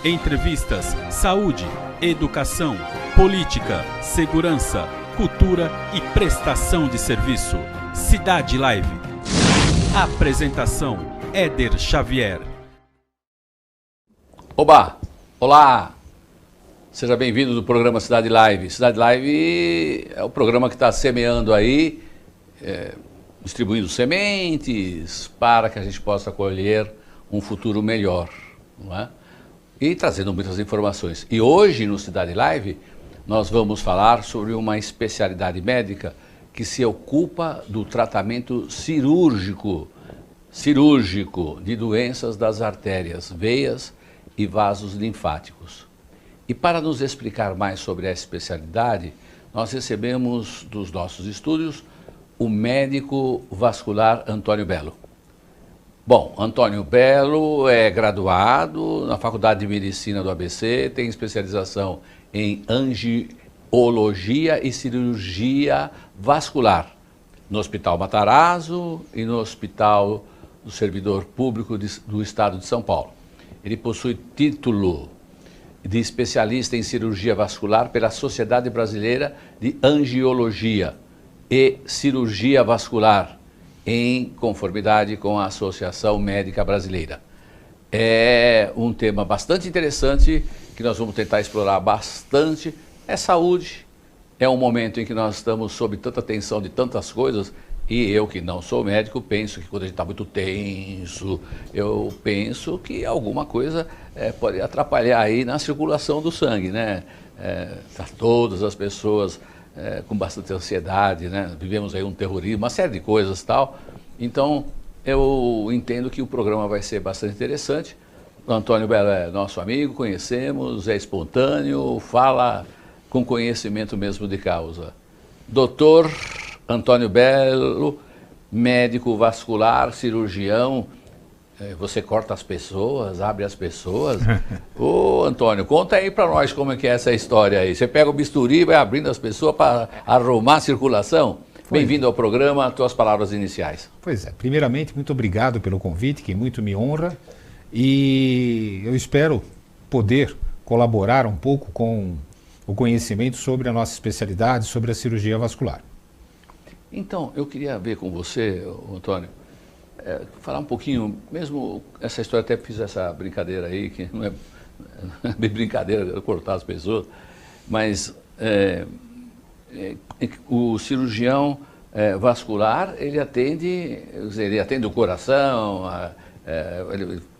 Entrevistas, saúde, educação, política, segurança, cultura e prestação de serviço. Cidade Live. Apresentação: Éder Xavier. Oba! Olá! Seja bem-vindo do programa Cidade Live. Cidade Live é o programa que está semeando aí, distribuindo sementes para que a gente possa colher um futuro melhor, não é? E trazendo muitas informações. E hoje no Cidade Live nós vamos falar sobre uma especialidade médica que se ocupa do tratamento cirúrgico de doenças das artérias, veias e vasos linfáticos. E para nos explicar mais sobre essa especialidade, nós recebemos dos nossos estúdios o médico vascular Antônio Bello. Bom, Antônio Bello é graduado na Faculdade de Medicina do ABC, tem especialização em angiologia e cirurgia vascular no Hospital Matarazzo e no Hospital do Servidor Público do Estado de São Paulo. Ele possui título de especialista em cirurgia vascular pela Sociedade Brasileira de Angiologia e Cirurgia Vascular, em conformidade com a Associação Médica Brasileira. É um tema bastante interessante que nós vamos tentar explorar bastante. É saúde, é um momento em que nós estamos sob tanta tensão de tantas coisas, e eu que não sou médico penso que quando a gente está muito tenso, eu penso que alguma coisa pode atrapalhar aí na circulação do sangue, né? Tá todas as pessoas com bastante ansiedade, né? Vivemos aí um terrorismo, uma série de coisas e tal. Então, eu entendo que o programa vai ser bastante interessante. O Antônio Bello é nosso amigo, conhecemos, é espontâneo, fala com conhecimento mesmo de causa. Doutor Antônio Bello, médico vascular, cirurgião, você corta as pessoas, abre as pessoas. Ô, Antônio, conta aí para nós como é que é essa história aí. Você pega o bisturi e vai abrindo as pessoas para arrumar a circulação? Bem-vindo ao programa, tuas palavras iniciais. Pois é, primeiramente, muito obrigado pelo convite, que muito me honra. E eu espero poder colaborar um pouco com o conhecimento sobre a nossa especialidade, sobre a cirurgia vascular. Então, eu queria ver com você, Antônio, falar um pouquinho, mesmo essa história, até fiz essa brincadeira aí, que não é bem brincadeira, cortar as pessoas, mas o cirurgião vascular, ele atende o coração,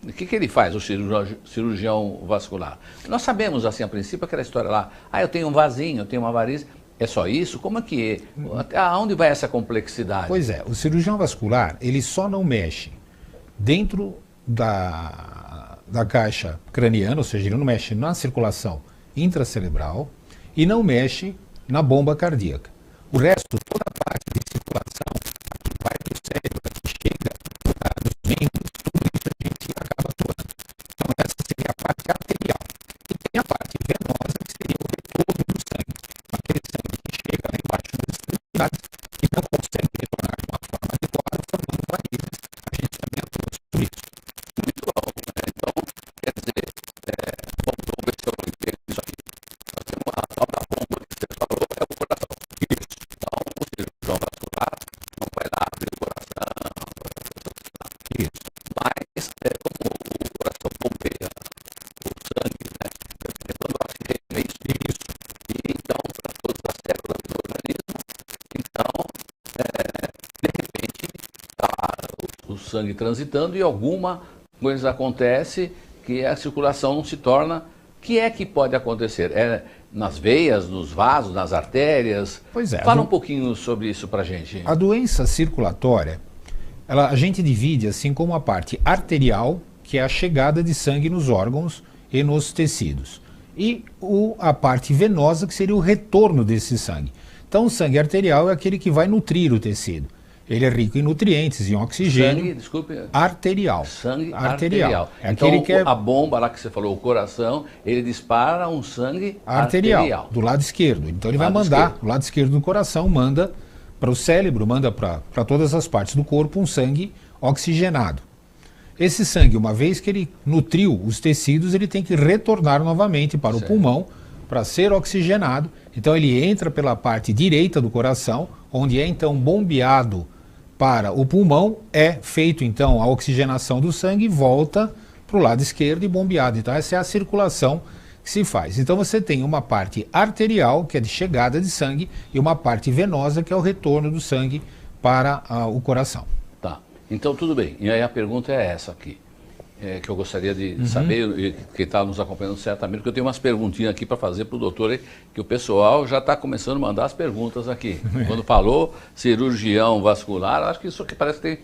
o que ele faz, o cirurgião vascular? Nós sabemos, assim, a princípio, aquela história lá, eu tenho um vasinho, eu tenho uma varize. É só isso? Como é que é? Aonde vai essa complexidade? Pois é, o cirurgião vascular, ele só não mexe dentro da caixa craniana, ou seja, ele não mexe na circulação intracerebral e não mexe na bomba cardíaca. O resto, toda a parte de circulação, que vai do cérebro, que chega nos membros, tudo isso a gente acaba atuando. Então essa seria a parte arterial. E tem a parte venosa, que seria o retorno do sangue. Aquele sangue que chega lá embaixo das extremidades e não consegue retornar de uma forma adequada, formando varizes. A gente também atua sobre isso. Muito bom, né? Então, quer dizer, vamos ver se eu não entendo isso aqui. Nós temos a tal da bomba que você falou, é o coração. Isso. Então, o cirurgião vascular não vai lá abrir o coração. Isso. Mas, como o coração bombeia o sangue, né? Quando o oxigênio é isso. E então, para todas as células do organismo, então, de repente, o sangue transitando e alguma coisa acontece que a circulação não se torna. O que é que pode acontecer? É nas veias, nos vasos, nas artérias? Pois é. Fala um pouquinho sobre isso para a gente. A doença circulatória, a gente divide assim como a parte arterial, que é a chegada de sangue nos órgãos e nos tecidos, e a parte venosa, que seria o retorno desse sangue. Então o sangue arterial é aquele que vai nutrir o tecido. Ele é rico em nutrientes, em oxigênio. Sangue, desculpe. Arterial. Sangue arterial. É então, aquele que é... a bomba lá que você falou, o coração, ele dispara um sangue arterial. Do lado esquerdo. Então ele vai mandar, do lado esquerdo do coração, manda para o cérebro, manda para todas as partes do corpo um sangue oxigenado. Esse sangue, uma vez que ele nutriu os tecidos, ele tem que retornar novamente para o pulmão para ser oxigenado. Então ele entra pela parte direita do coração, onde é então bombeado para o pulmão, é feito então a oxigenação do sangue e volta para o lado esquerdo e bombeado. Então essa é a circulação que se faz. Então você tem uma parte arterial, que é de chegada de sangue, e uma parte venosa, que é o retorno do sangue para o coração. Tá, então tudo bem. E aí a pergunta é essa aqui, que eu gostaria de saber, e quem está nos acompanhando certamente, porque eu tenho umas perguntinhas aqui para fazer para o doutor, que o pessoal já está começando a mandar as perguntas aqui. Quando falou cirurgião vascular, acho que isso aqui parece que tem...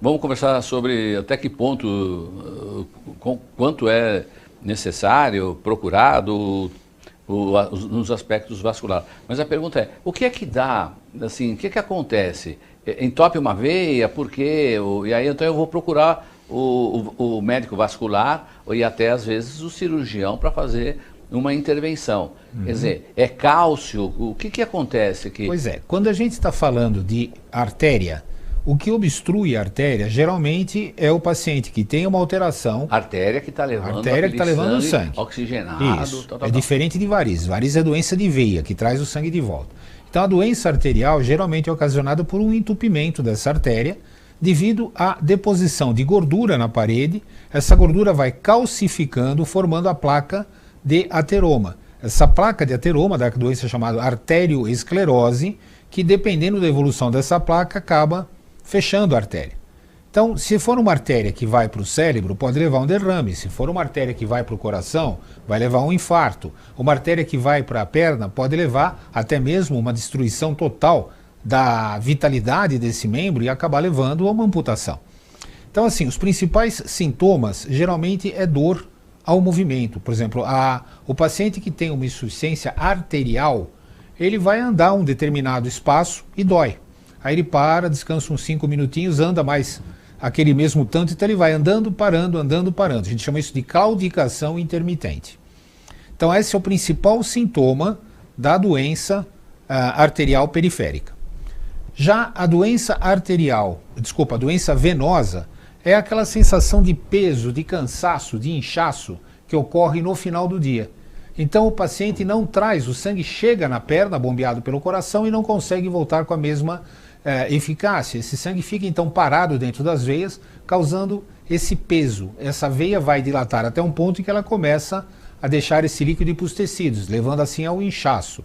Vamos conversar sobre até que ponto, quanto é necessário, procurado nos aspectos vasculares. Mas a pergunta é, o que é que dá, assim, o que é que acontece? Entope uma veia, por quê? E aí então eu vou procurar o médico vascular e até às vezes o cirurgião para fazer uma intervenção. Quer dizer, é cálcio? O que acontece aqui? Pois é, quando a gente está falando de artéria, o que obstrui a artéria geralmente é o paciente que tem uma alteração. Artéria que está levando, o sangue oxigenado. Isso. É diferente de varizes. Varizes é doença de veia, que traz o sangue de volta. Então a doença arterial geralmente é ocasionada por um entupimento dessa artéria devido à deposição de gordura na parede. Essa gordura vai calcificando, formando a placa de ateroma. Essa placa de ateroma da doença chamada arterioesclerose, que dependendo da evolução dessa placa acaba fechando a artéria. Então, se for uma artéria que vai para o cérebro, pode levar um derrame. Se for uma artéria que vai para o coração, vai levar um infarto. Uma artéria que vai para a perna pode levar até mesmo uma destruição total da vitalidade desse membro e acabar levando a uma amputação. Então, assim, os principais sintomas geralmente é dor ao movimento. Por exemplo, o paciente que tem uma insuficiência arterial, ele vai andar um determinado espaço e dói. Aí ele para, descansa uns 5 minutinhos, anda mais aquele mesmo tanto, então ele vai andando, parando, andando, parando. A gente chama isso de claudicação intermitente. Então esse é o principal sintoma da doença arterial periférica. Já a doença a doença venosa, é aquela sensação de peso, de cansaço, de inchaço que ocorre no final do dia. Então o paciente não traz, o sangue chega na perna, bombeado pelo coração, e não consegue voltar com a mesma eficácia. Esse sangue fica então parado dentro das veias, causando esse peso. Essa veia vai dilatar até um ponto em que ela começa a deixar esse líquido ir para os tecidos, levando assim ao inchaço.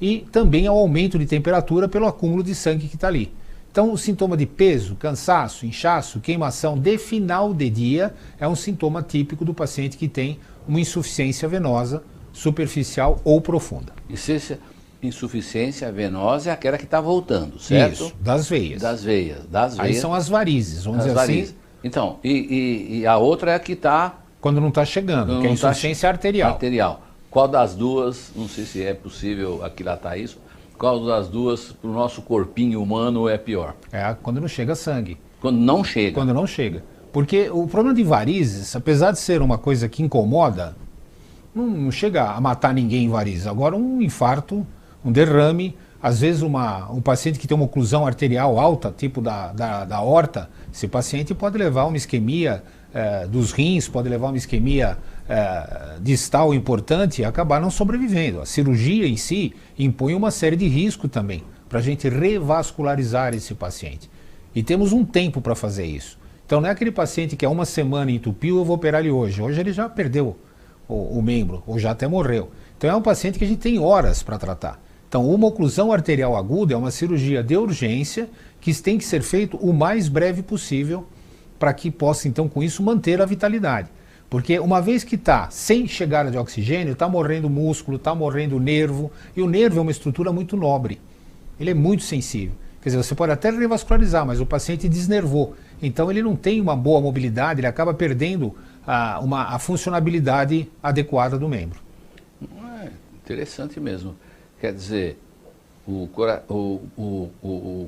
E também ao aumento de temperatura pelo acúmulo de sangue que está ali. Então o sintoma de peso, cansaço, inchaço, queimação de final de dia é um sintoma típico do paciente que tem uma insuficiência venosa superficial ou profunda. Insuficiência venosa é aquela que está voltando, certo? Isso, das veias. Das veias. Aí são as varizes, vamos dizer assim. Então, e a outra é a que está... Quando não está chegando, que é a insuficiência arterial. Qual das duas, não sei se é possível aquilatar isso, qual das duas para o nosso corpinho humano é pior? É quando não chega sangue. Quando não chega? Quando não chega. Porque o problema de varizes, apesar de ser uma coisa que incomoda, não chega a matar ninguém em varizes. Agora um infarto, um derrame, às vezes um paciente que tem uma oclusão arterial alta, tipo da aorta, esse paciente pode levar uma isquemia dos rins, pode levar uma isquemia distal importante e acabar não sobrevivendo. A cirurgia em si impõe uma série de riscos também, para a gente revascularizar esse paciente. E temos um tempo para fazer isso. Então não é aquele paciente que há uma semana entupiu, eu vou operar ele hoje. Hoje ele já perdeu o membro, ou já até morreu. Então é um paciente que a gente tem horas para tratar. Então uma oclusão arterial aguda é uma cirurgia de urgência que tem que ser feito o mais breve possível para que possa então com isso manter a vitalidade. Porque uma vez que está sem chegada de oxigênio, está morrendo o músculo, está morrendo o nervo, e o nervo é uma estrutura muito nobre, ele é muito sensível. Quer dizer, você pode até revascularizar, mas o paciente desnervou. Então ele não tem uma boa mobilidade, ele acaba perdendo a funcionabilidade adequada do membro. Interessante mesmo. Quer dizer, o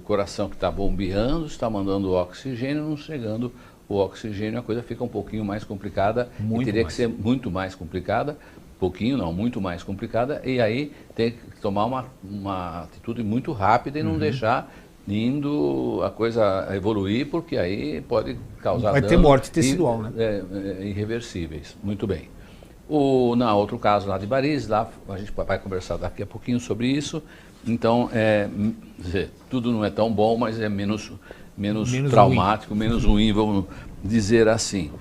coração que está bombeando, está mandando o oxigênio, não chegando o oxigênio, a coisa fica um pouquinho mais complicada, e teria que ser muito mais complicada, muito mais complicada, e aí tem que tomar uma atitude muito rápida e não deixar indo a coisa evoluir, porque aí pode causar vai ter morte tecidual, né? Irreversíveis. Muito bem. Na outro caso lá de Bariz, lá a gente vai conversar daqui a pouquinho sobre isso. Então, tudo não é tão bom, mas é menos traumático, ruim. Menos ruim, vamos dizer assim.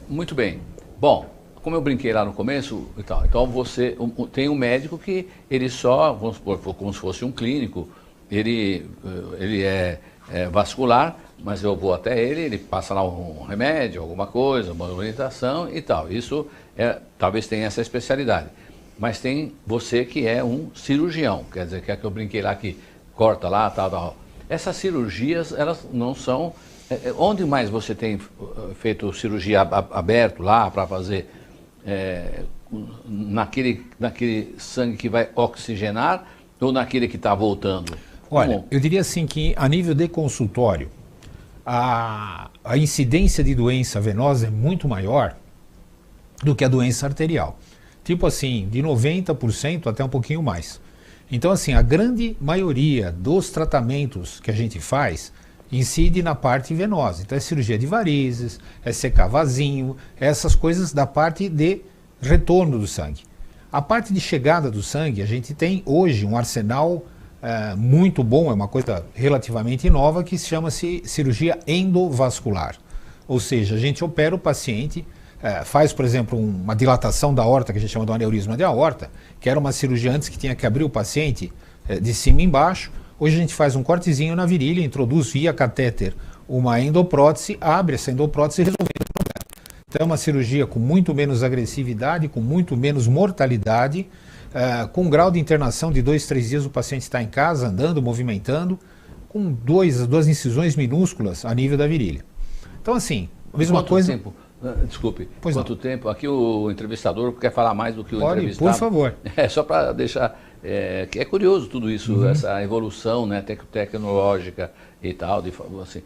Muito bem. Bom, como eu brinquei lá no começo, então você tem um médico que ele só, vamos supor, como se fosse um clínico, ele é vascular, mas eu vou até ele passa lá um remédio, alguma coisa, uma orientação e tal. Isso talvez tenha essa especialidade. Mas tem você que é um cirurgião, quer dizer, que eu brinquei lá que corta lá, tal. Essas cirurgias, elas não são... onde mais você tem feito cirurgia aberto lá para fazer naquele sangue que vai oxigenar ou naquele que está voltando? Olha, eu diria assim que a nível de consultório, a incidência de doença venosa é muito maior do que a doença arterial. Tipo assim, de 90% até um pouquinho mais. Então assim, a grande maioria dos tratamentos que a gente faz incide na parte venosa. Então é cirurgia de varizes, é secar vasinho, essas coisas da parte de retorno do sangue. A parte de chegada do sangue, a gente tem hoje um arsenal muito bom, é uma coisa relativamente nova, que chama-se cirurgia endovascular. Ou seja, a gente opera o paciente, faz, por exemplo, uma dilatação da aorta, que a gente chama de um aneurisma de aorta, que era uma cirurgia antes que tinha que abrir o paciente de cima e embaixo. Hoje a gente faz um cortezinho na virilha, introduz via catéter uma endoprótese, abre essa endoprótese e resolve o problema. Então é uma cirurgia com muito menos agressividade, com muito menos mortalidade, com um grau de internação de 2, 3 dias o paciente está em casa, andando, movimentando, com duas incisões minúsculas a nível da virilha. Então assim, a mesma coisa... Tempo? Desculpe, quanto tempo? Aqui o entrevistador quer falar mais do que o entrevistado. Por favor. Só para deixar, que é curioso tudo isso, essa evolução, né, tecnológica e tal, assim.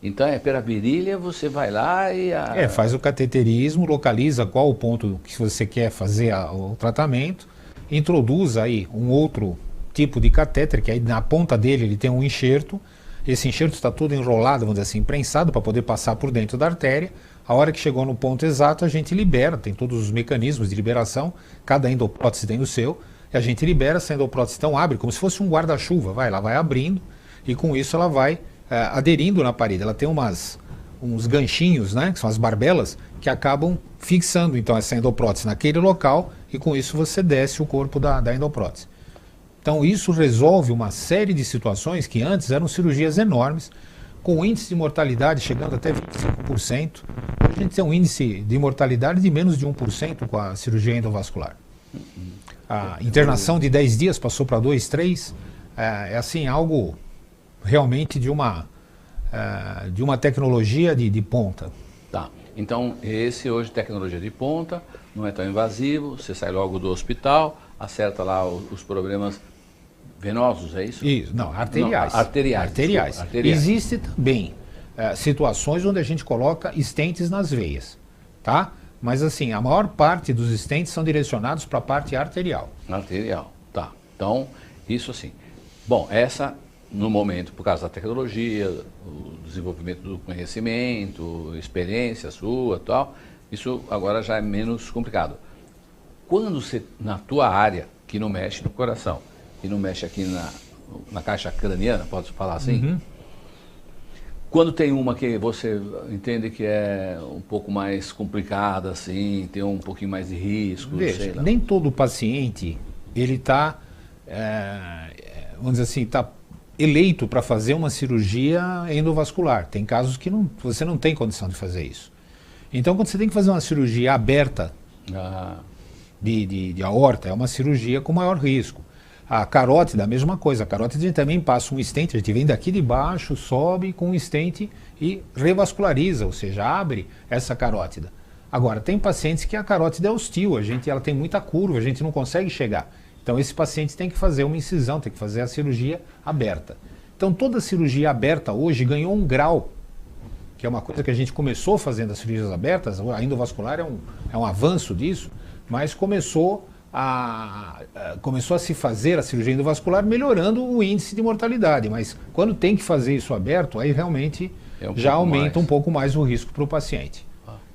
Então pela virilha você vai lá e... faz o cateterismo, localiza qual o ponto que você quer fazer o tratamento, introduz aí um outro tipo de catéter, que aí na ponta dele ele tem um enxerto. Esse enxerto está todo enrolado, vamos dizer assim, prensado para poder passar por dentro da artéria. A hora que chegou no ponto exato, a gente libera, tem todos os mecanismos de liberação, cada endoprótese tem o seu, e a gente libera essa endoprótese, então abre como se fosse um guarda-chuva, ela vai abrindo, e com isso ela vai aderindo na parede. Ela tem uns ganchinhos, né, que são as barbelas, que acabam fixando então essa endoprótese naquele local, e com isso você desce o corpo da endoprótese. Então isso resolve uma série de situações que antes eram cirurgias enormes, com índice de mortalidade chegando até 25%. Hoje a gente tem um índice de mortalidade de menos de 1% com a cirurgia endovascular. A internação de 10 dias passou para 2, 3. É assim, algo realmente de uma tecnologia de ponta. Tá. Então esse hoje tecnologia de ponta, não é tão invasivo, você sai logo do hospital, acerta lá os problemas venosos, é isso? Isso, não, arteriais. Não, arteriais. Existe também situações onde a gente coloca estentes nas veias, tá? Mas assim, a maior parte dos estentes são direcionados para a parte arterial. Arterial, tá. Então, isso assim. Bom, no momento, por causa da tecnologia, o desenvolvimento do conhecimento, experiência sua e tal, isso agora já é menos complicado. Quando você, na tua área, que não mexe no coração, que não mexe aqui na caixa craniana, pode falar assim? Quando tem uma que você entende que é um pouco mais complicada, assim, tem um pouquinho mais de risco, veja, sei lá. Nem todo paciente, ele está, vamos dizer assim, está eleito para fazer uma cirurgia endovascular. Tem casos que você não tem condição de fazer isso. Então, quando você tem que fazer uma cirurgia aberta de aorta, é uma cirurgia com maior risco. A carótida, a mesma coisa. A carótida a gente também passa um stent, a gente vem daqui de baixo, sobe com um stent e revasculariza, ou seja, abre essa carótida. Agora, tem pacientes que a carótida é hostil, ela tem muita curva, a gente não consegue chegar. Então, esse paciente tem que fazer uma incisão, tem que fazer a cirurgia aberta. Então, toda cirurgia aberta hoje ganhou um grau, que é uma coisa que a gente começou fazendo as cirurgias abertas, a endovascular é um avanço disso, mas começou começou a se fazer a cirurgia endovascular melhorando o índice de mortalidade, mas quando tem que fazer isso aberto, aí realmente já aumenta um pouco mais o risco para o paciente.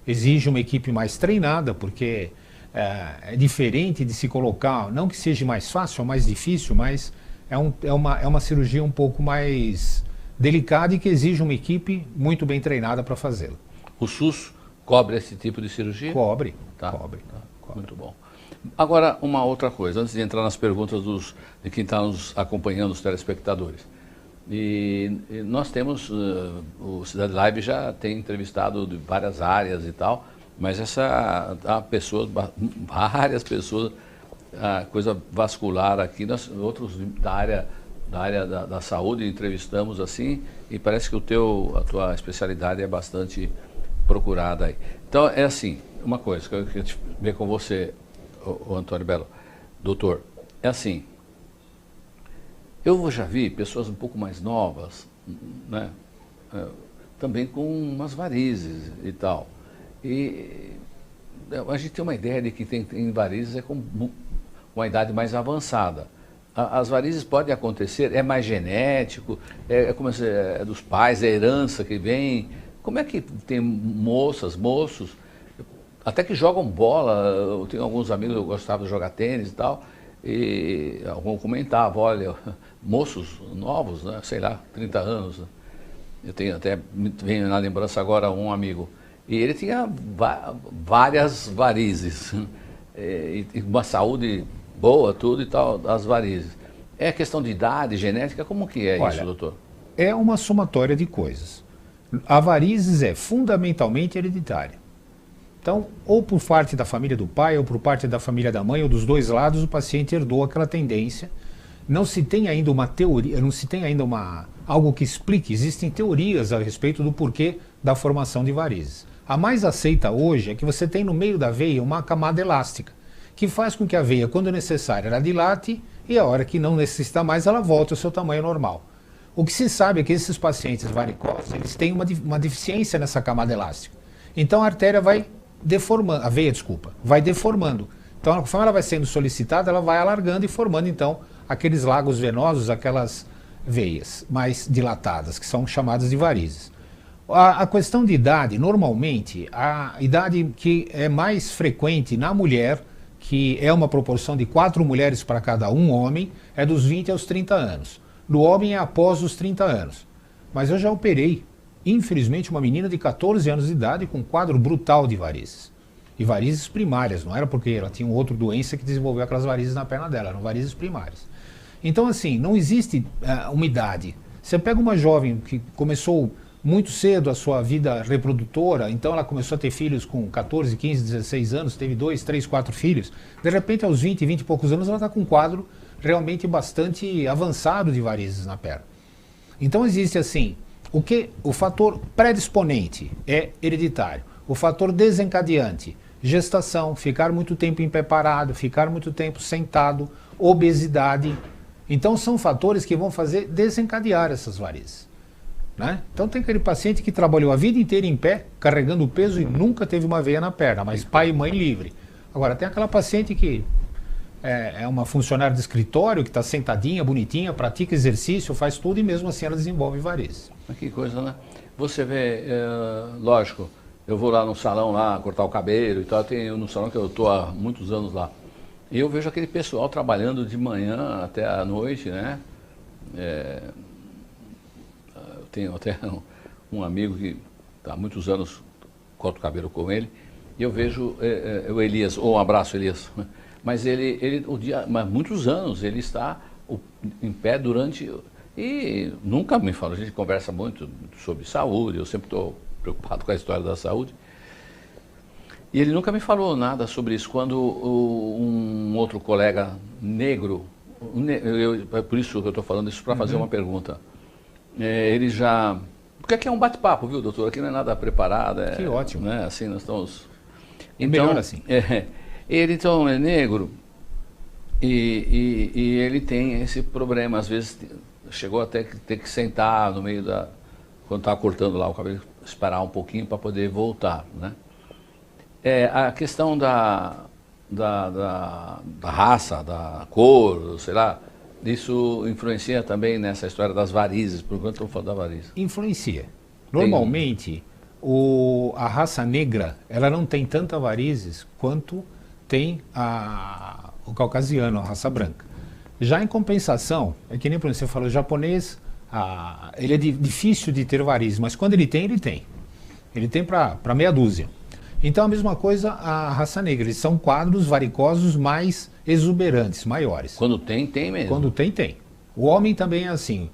Exige uma equipe mais treinada, porque é diferente de se colocar, não que seja mais fácil ou mais difícil, mas é uma cirurgia um pouco mais delicada e que exige uma equipe muito bem treinada para fazê-la. O SUS cobre esse tipo de cirurgia? Cobre, tá. cobre. Muito bom. Agora, uma outra coisa, antes de entrar nas perguntas de quem está nos acompanhando, os telespectadores. E nós temos, o Cidade Live já tem entrevistado de várias áreas e tal, mas várias pessoas, a coisa vascular aqui, nós outros da área da saúde entrevistamos assim, e parece que a tua especialidade é bastante procurada aí. Então, é assim, uma coisa que eu queria ver com você, o Antônio Belo, doutor, é assim, eu já vi pessoas um pouco mais novas, né, também com umas varizes e tal, e a gente tem uma ideia de que tem varizes com uma idade mais avançada. As varizes podem acontecer, é mais genético, é dos pais, é herança que vem. Como é que tem moços, até que jogam bola, eu tenho alguns amigos que gostavam de jogar tênis e tal, e algum comentava, olha, moços novos, né, sei lá, 30 anos, né? Eu tenho até, venho na lembrança agora um amigo, e ele tinha várias varizes, e uma saúde boa, tudo e tal, das varizes. É questão de idade, genética, como que é isso, doutor? É uma somatória de coisas. A varizes é fundamentalmente hereditária. Então, ou por parte da família do pai, ou por parte da família da mãe, ou dos dois lados, o paciente herdou aquela tendência. Não se tem ainda uma teoria, não se tem ainda algo que explique, existem teorias a respeito do porquê da formação de varizes. A mais aceita hoje é que você tem no meio da veia uma camada elástica, que faz com que a veia, quando necessária, ela dilate e a hora que não necessita mais, ela volta ao seu tamanho normal. O que se sabe é que esses pacientes varicosos, eles têm uma deficiência nessa camada elástica. Então a artéria vai deformando, a veia, vai deformando. Então, conforme ela vai sendo solicitada, ela vai alargando e formando, então, aqueles lagos venosos, aquelas veias mais dilatadas, que são chamadas de varizes. A questão de idade, normalmente, a idade que é mais frequente na mulher, que é uma proporção de 4 mulheres para cada um homem, é dos 20 aos 30 anos. No homem é após os 30 anos. Mas eu já operei, infelizmente, uma menina de 14 anos de idade com um quadro brutal de varizes. E varizes primárias, não era porque ela tinha outra doença que desenvolveu aquelas varizes na perna dela, eram varizes primárias. Então, assim, não existe uma idade. Você pega uma jovem que começou muito cedo a sua vida reprodutora, então ela começou a ter filhos com 14, 15, 16 anos, teve 2, 3, 4 filhos. De repente, aos 20 e poucos anos, ela está com um quadro realmente bastante avançado de varizes na perna. Então existe assim, o fator predisponente é hereditário, o fator desencadeante, gestação, ficar muito tempo em pé parado, ficar muito tempo sentado, obesidade. Então são fatores que vão fazer desencadear essas varizes. Né? Então tem aquele paciente que trabalhou a vida inteira em pé, carregando o peso e nunca teve uma veia na perna, mas pai e mãe livre. Agora tem aquela paciente que é uma funcionária de escritório, que está sentadinha, bonitinha, pratica exercício, faz tudo e mesmo assim ela desenvolve varizes. Que coisa, né? Você vê, lógico, eu vou lá no salão lá cortar o cabelo e tal, tenho no salão que eu estou há muitos anos lá. E eu vejo aquele pessoal trabalhando de manhã até a noite, né? Eu tenho até um amigo que há muitos anos corto o cabelo com ele, e eu vejo o Elias, um abraço Elias, mas mas muitos anos ele está em pé durante, e nunca me falou, a gente conversa muito sobre saúde, eu sempre estou preocupado com a história da saúde, e ele nunca me falou nada sobre isso. Quando um outro colega negro, por isso que eu estou falando isso, para fazer uma pergunta, ele já... Porque aqui é um bate-papo, viu, doutor? Aqui não é nada preparado. Que ótimo. Né? Assim, nós estamos... Então, melhor assim. Ele, então, é negro e ele tem esse problema. Às vezes, chegou até que ter que sentar no meio da... Quando estava cortando lá o cabelo, esperar um pouquinho para poder voltar, né? A questão da raça, da cor, sei lá, isso influencia também nessa história das varizes, por enquanto estamos falando da varize. Influencia. Normalmente, a raça negra, ela não tem tanta varizes quanto tem o caucasiano, a raça branca. Já em compensação, é que nem por exemplo, você falou, o japonês, ele é difícil de ter varizes, mas quando ele tem, ele tem. Ele tem para meia dúzia. Então a mesma coisa a raça negra, eles são quadros varicosos mais exuberantes, maiores. Quando tem, tem mesmo. Quando tem, tem. O homem também é assim,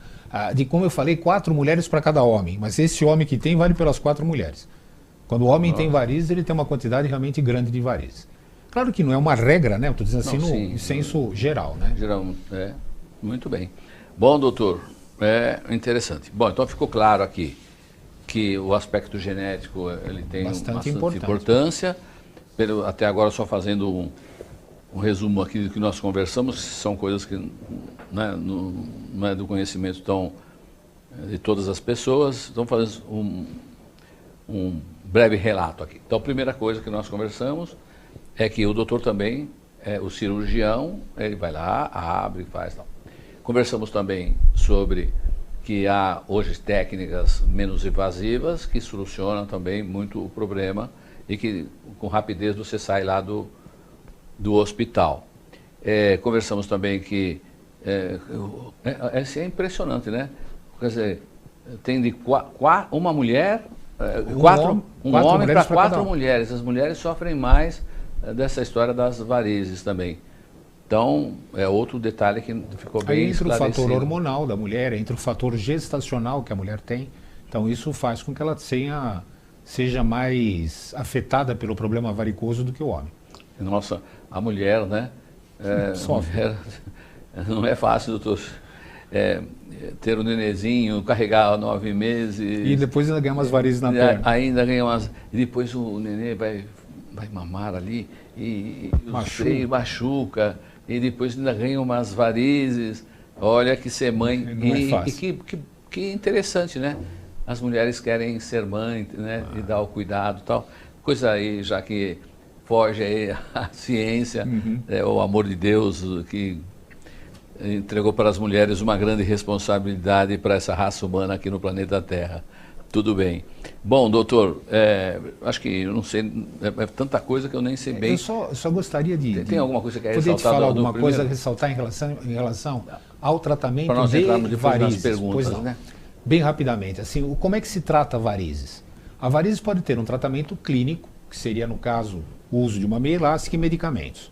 como eu falei, 4 mulheres para cada homem, mas esse homem que tem vale pelas 4 mulheres. Quando o homem tem varizes, ele tem uma quantidade realmente grande de varizes. Claro que não é uma regra, né? Eu estou dizendo assim no senso geral, né? Geral, muito bem. Bom, doutor, interessante. Bom, então ficou claro aqui que o aspecto genético ele tem bastante importância. Até agora, só fazendo um resumo aqui do que nós conversamos, são coisas que não é do conhecimento de todas as pessoas. Então, fazendo um breve relato aqui. Então, a primeira coisa que nós conversamos é que o doutor também é o cirurgião, ele vai lá, abre, faz tal. Conversamos também sobre que há hoje técnicas menos invasivas que solucionam também muito o problema e que com rapidez você sai lá do hospital. Conversamos também que é impressionante, né? Quer dizer, tem de uma mulher, um homem para 4 mulheres. As mulheres sofrem mais dessa história das varizes também. Então, é outro detalhe que ficou bem esclarecido. Entra o fator hormonal da mulher, entra o fator gestacional que a mulher tem. Então, isso faz com que ela seja mais afetada pelo problema varicoso do que o homem. Nossa, a mulher, né? Não é fácil, doutor. Ter um nenenzinho, carregar 9 meses. E depois ainda ganhar umas varizes na perna. Ainda ganha umas. E depois o neném vai mamar ali e o freio machuca. E depois ainda ganha umas varizes. Olha que ser mãe. Não é fácil. E que interessante, né? As mulheres querem ser mãe, né? E dar o cuidado e tal. Coisa aí, já que foge aí a ciência, o amor de Deus que entregou para as mulheres uma grande responsabilidade para essa raça humana aqui no planeta Terra. Tudo bem. Bom, doutor, acho que eu não sei, é tanta coisa que eu nem sei bem. Eu só gostaria de... Tem alguma coisa que é ressaltar? Poder te falar alguma coisa a ressaltar em relação ao tratamento para nós de nas varizes? perguntas, pois não. Né? Bem rapidamente, assim, como é que se trata varizes? A varizes pode ter um tratamento clínico, que seria, no caso, o uso de uma meia elástica e medicamentos.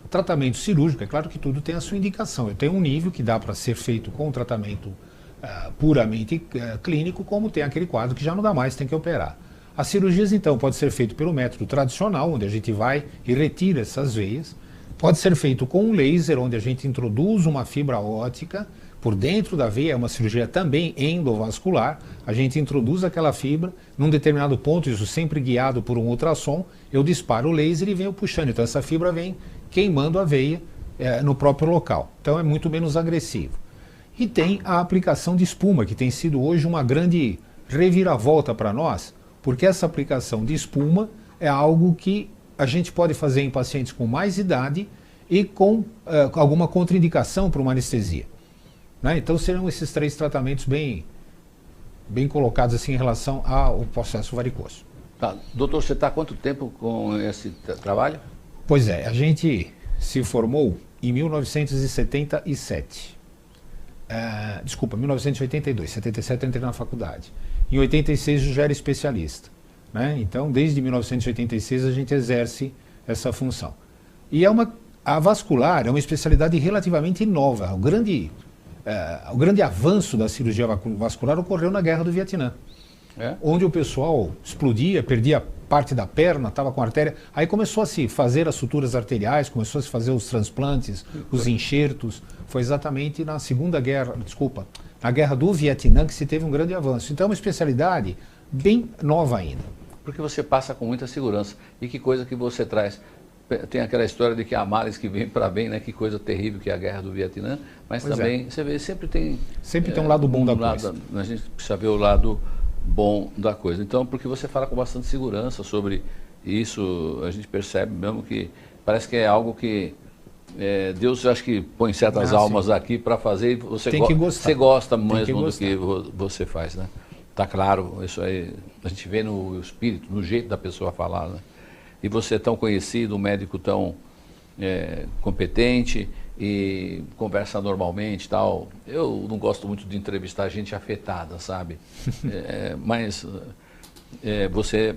O tratamento cirúrgico, é claro que tudo tem a sua indicação. Eu tenho um nível que dá para ser feito com um tratamento puramente clínico, como tem aquele quadro que já não dá mais, tem que operar. As cirurgias, então, pode ser feito pelo método tradicional, onde a gente vai e retira essas veias. Pode ser feito com um laser, onde a gente introduz uma fibra óptica por dentro da veia, é uma cirurgia também endovascular. A gente introduz aquela fibra, num determinado ponto, isso sempre guiado por um ultrassom, eu disparo o laser e venho puxando. Então essa fibra vem queimando a veia no próprio local. Então é muito menos agressivo. E tem a aplicação de espuma, que tem sido hoje uma grande reviravolta para nós, porque essa aplicação de espuma é algo que a gente pode fazer em pacientes com mais idade e com alguma contraindicação para uma anestesia. Né? Então serão esses 3 tratamentos bem colocados assim em relação ao processo varicoso. Tá. Doutor, você está há quanto tempo com esse trabalho? Pois é, a gente se formou em 1977. 1982, 77 eu entrei na faculdade. Em 86 eu já era especialista. Né? Então, desde 1986 a gente exerce essa função. E a vascular é uma especialidade relativamente nova. O grande avanço da cirurgia vascular ocorreu na Guerra do Vietnã, onde o pessoal explodia, perdia parte da perna, estava com artéria. Aí começou a se fazer as suturas arteriais, começou a se fazer os transplantes, os enxertos. Foi exatamente na na Guerra do Vietnã que se teve um grande avanço. Então é uma especialidade bem nova ainda. Porque você passa com muita segurança. E que coisa que você traz? Tem aquela história de que há males que vêm para bem, né? Que coisa terrível que é a Guerra do Vietnã. Mas também, você vê, sempre tem um lado bom da coisa. A gente precisa ver o lado bom da coisa. Então, porque você fala com bastante segurança sobre isso, a gente percebe mesmo que parece que é algo que Deus, acho que põe certas almas aqui para fazer e você, tem que gostar. Você gosta mesmo do que você faz, né? Tá claro, isso aí a gente vê no espírito, no jeito da pessoa falar, né? E você é tão conhecido, um médico tão competente e conversa normalmente e tal. Eu não gosto muito de entrevistar gente afetada, sabe? Mas você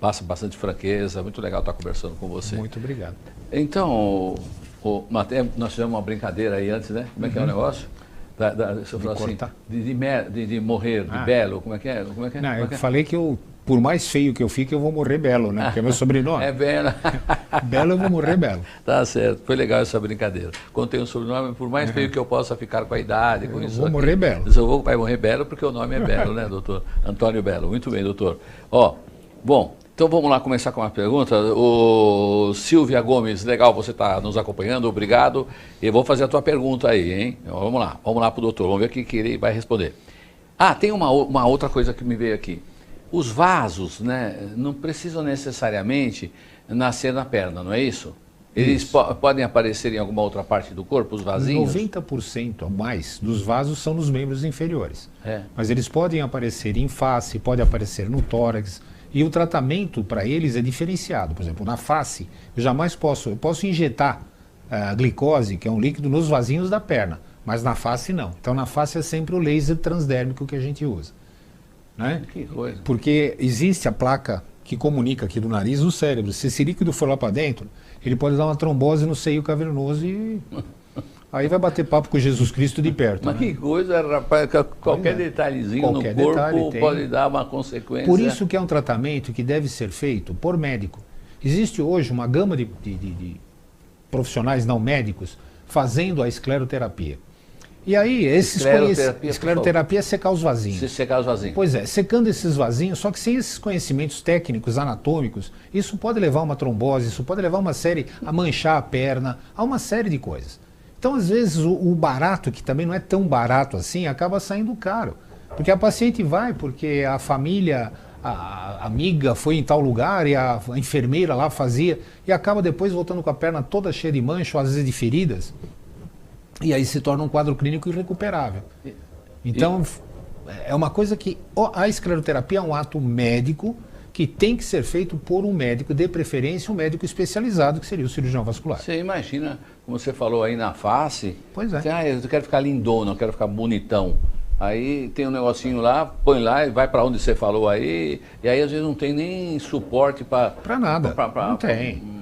passa bastante franqueza, muito legal estar conversando com você. Muito obrigado. Então, nós fizemos uma brincadeira aí antes, né? Como é que é o negócio? Você falou assim, de morrer, de belo, como é que é? Não, eu falei que por mais feio que eu fique, eu vou morrer belo, né? Porque é meu sobrenome. É belo. Belo, eu vou morrer belo. Tá certo, foi legal essa brincadeira. Quando tem um sobrenome, por mais feio que eu possa ficar com a idade, com isso. Eu vou morrer belo. Eu vai morrer belo porque o nome é Belo, né, doutor? Antônio Belo. Muito bem, doutor. Bom, então vamos lá começar com uma pergunta. O Silvia Gomes, legal você está nos acompanhando, obrigado. E vou fazer a tua pergunta aí, hein? Então, vamos lá para o doutor, vamos ver o que ele vai responder. Tem uma outra coisa que me veio aqui. Os vasos, né, não precisam necessariamente nascer na perna, não é isso? Eles podem aparecer em alguma outra parte do corpo, os vasinhos? 90% ou mais dos vasos são nos membros inferiores. Mas eles podem aparecer em face, podem aparecer no tórax. E o tratamento para eles é diferenciado. Por exemplo, na face, eu posso injetar glicose, que é um líquido, nos vasinhos da perna, mas na face não. Então na face é sempre o laser transdérmico que a gente usa. Né? Que coisa. Porque existe a placa que comunica aqui do nariz no cérebro. Se esse líquido for lá para dentro, ele pode dar uma trombose no seio cavernoso e aí vai bater papo com Jesus Cristo de perto. Mas que coisa, rapaz, qualquer detalhezinho no corpo pode dar uma consequência. Por isso que é um tratamento que deve ser feito por médico. Existe hoje uma gama de profissionais não médicos fazendo a escleroterapia. E aí, escleroterapia é secar os vasinhos. Secar os vasinhos. Pois é, secando esses vasinhos, só que sem esses conhecimentos técnicos, anatômicos, isso pode levar a uma trombose, isso pode levar a manchar a perna, a uma série de coisas. Então, às vezes, o barato, que também não é tão barato assim, acaba saindo caro. Porque a paciente vai porque a família, a amiga foi em tal lugar e a enfermeira lá fazia, e acaba depois voltando com a perna toda cheia de mancha, ou às vezes de feridas. E aí se torna um quadro clínico irrecuperável. Então, é uma coisa que a escleroterapia é um ato médico que tem que ser feito por um médico, de preferência um médico especializado, que seria o cirurgião vascular. Você imagina, como você falou aí na face, pois é. Eu quero ficar lindona, eu quero ficar bonitão. Aí tem um negocinho lá, põe lá e vai para onde você falou aí, e aí às vezes não tem nem suporte para nada. Não tem.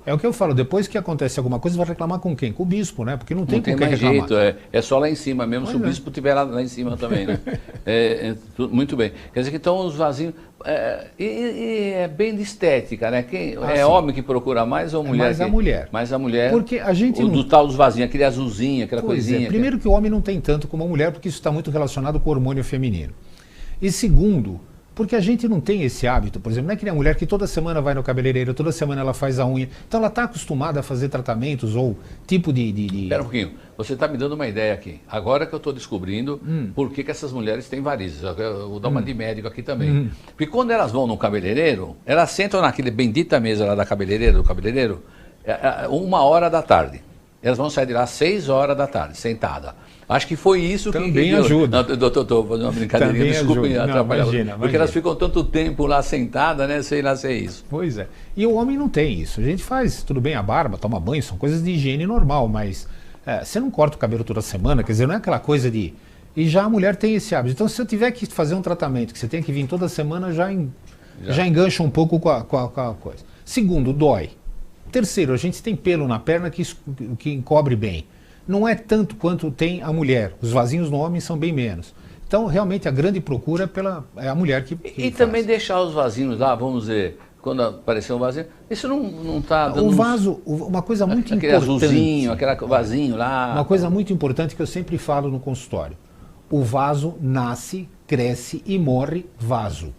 É o que eu falo, depois que acontece alguma coisa, vai reclamar com quem? Com o bispo, né? Porque não tem com quem mais reclamar. Jeito, é só lá em cima mesmo, se o bispo estiver lá em cima também, né? Muito bem. Quer dizer que então os vasinhos... E é bem de estética, né? Homem que procura mais ou mulher? Mais a mulher. Mais a mulher. Porque a gente do tal dos vasinhos, aquele azulzinho, aquela coisinha. Primeiro que o homem não tem tanto como a mulher, porque isso está muito relacionado com o hormônio feminino. E segundo, porque a gente não tem esse hábito. Por exemplo, não é que nem a mulher que toda semana vai no cabeleireiro, toda semana ela faz a unha. Então ela está acostumada a fazer tratamentos ou tipo de... Espera um pouquinho. Você está me dando uma ideia aqui. Agora que eu estou descobrindo por que essas mulheres têm varizes. Eu vou dar uma de médico aqui também. Porque quando elas vão no cabeleireiro, elas sentam naquele bendita mesa lá do cabeleireiro, 1h da tarde. Elas vão sair de lá às 6h da tarde, sentada. Acho que foi isso também que... Também ajuda. Não, doutor, estou fazendo uma brincadeirinha, desculpe me atrapalhar. Porque elas ficam tanto tempo lá sentadas, né? Sei lá se é isso. Pois é. E o homem não tem isso. A gente faz, tudo bem, a barba, toma banho, são coisas de higiene normal, mas você não corta o cabelo toda semana, quer dizer, não é aquela coisa de... E já a mulher tem esse hábito. Então, se eu tiver que fazer um tratamento que você tem que vir toda semana, já engancha um pouco com a coisa. Segundo, dói. Terceiro, a gente tem pelo na perna que encobre bem. Não é tanto quanto tem a mulher. Os vasinhos no homem são bem menos. Então, realmente, a grande procura é a mulher que E também deixar os vasinhos lá, vamos dizer, quando aparecer um vasinho, isso não está dando... O vaso, uma coisa muito aquele importante... Aquele azulzinho, aquele vasinho lá... Uma coisa muito importante que eu sempre falo no consultório. O vaso nasce, cresce e morre vaso.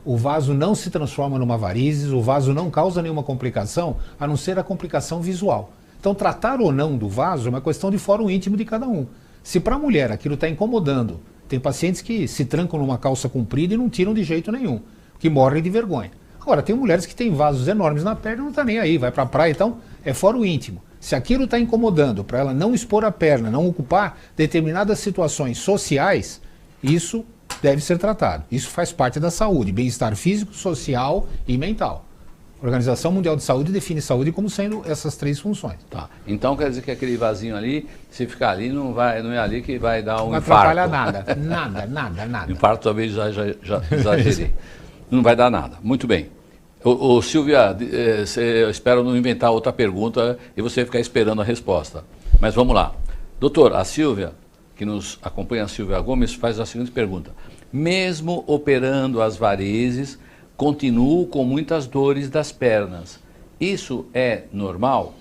O vaso não se transforma numa varizes, o vaso não causa nenhuma complicação, a não ser a complicação visual. Então, tratar ou não do vaso é uma questão de fórum íntimo de cada um. Se para a mulher aquilo está incomodando, tem pacientes que se trancam numa calça comprida e não tiram de jeito nenhum, que morrem de vergonha. Agora, tem mulheres que têm vasos enormes na perna e não está nem aí, vai para a praia, então é fora o íntimo. Se aquilo está incomodando para ela não expor a perna, não ocupar determinadas situações sociais, isso deve ser tratado. Isso faz parte da saúde, bem-estar físico, social e mental. A Organização Mundial de Saúde define saúde como sendo essas 3 funções. Tá. Então quer dizer que aquele vasinho ali, se ficar ali, não é ali que vai dar um não infarto. Não atrapalha nada. Infarto talvez já exagerei. Não vai dar nada. Muito bem. Ô Silvia, eu espero não inventar outra pergunta e você ficar esperando a resposta. Mas vamos lá. Doutor, a Silvia, que nos acompanha, a Silvia Gomes, faz a seguinte pergunta. Mesmo operando as varizes, continuo com muitas dores das pernas. Isso é normal?